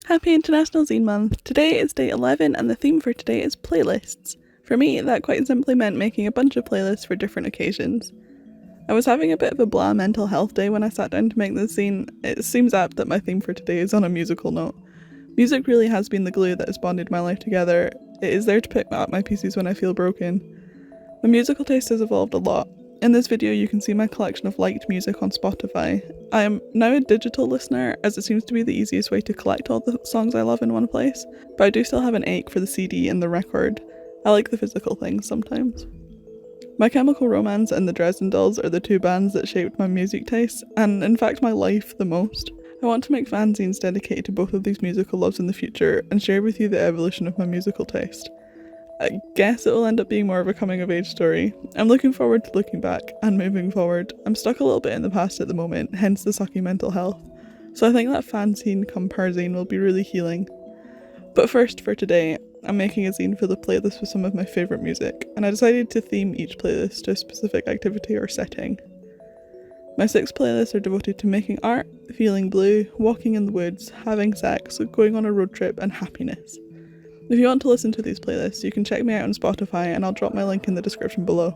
Happy International Zine Month! Today is day 11 and the theme for today is playlists. For me, that quite simply meant making a bunch of playlists for different occasions. I was having a bit of a blah mental health day when I sat down to make this zine. It seems apt that my theme for today is on a musical note. Music really has been the glue that has bonded my life together. It is there to pick up my pieces when I feel broken. My musical taste has evolved a lot. In this video you can see my collection of liked music on Spotify. I am now a digital listener as it seems to be the easiest way to collect all the songs I love in one place, but I do still have an ache for the CD and the record. I like the physical things sometimes. My Chemical Romance and the Dresden Dolls are the two bands that shaped my music tastes, and in fact my life the most. I want to make fanzines dedicated to both of these musical loves in the future and share with you the evolution of my musical taste. I guess it will end up being more of a coming of age story. I'm looking forward to looking back and moving forward. I'm stuck a little bit in the past at the moment, hence the sucky mental health. So I think that fanzine come parzine will be really healing. But first, for today, I'm making a zine for the playlist with some of my favourite music, and I decided to theme each playlist to a specific activity or setting. My 6 playlists are devoted to making art, feeling blue, walking in the woods, having sex, going on a road trip, and happiness. If you want to listen to these playlists, you can check me out on Spotify and I'll drop my link in the description below.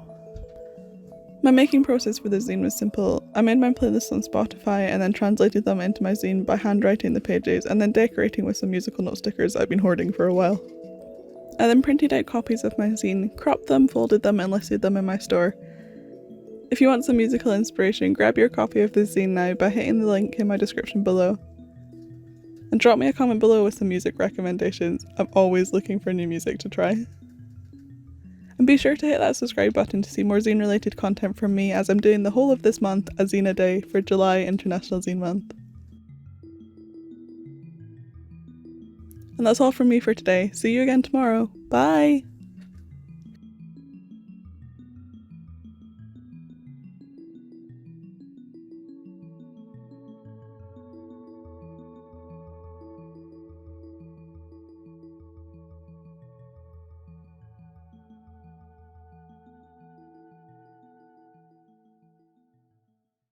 My making process for this zine was simple. I made my playlists on Spotify and then translated them into my zine by handwriting the pages and then decorating with some musical note stickers I've been hoarding for a while. I then printed out copies of my zine, cropped them, folded them and listed them in my store. If you want some musical inspiration, grab your copy of this zine now by hitting the link in my description below. And drop me a comment below with some music recommendations. I'm always looking for new music to try. And be sure to hit that subscribe button to see more zine related content from me as I'm doing the whole of this month a zine a day for July International Zine Month. And that's all from me for today. See you again tomorrow. Bye!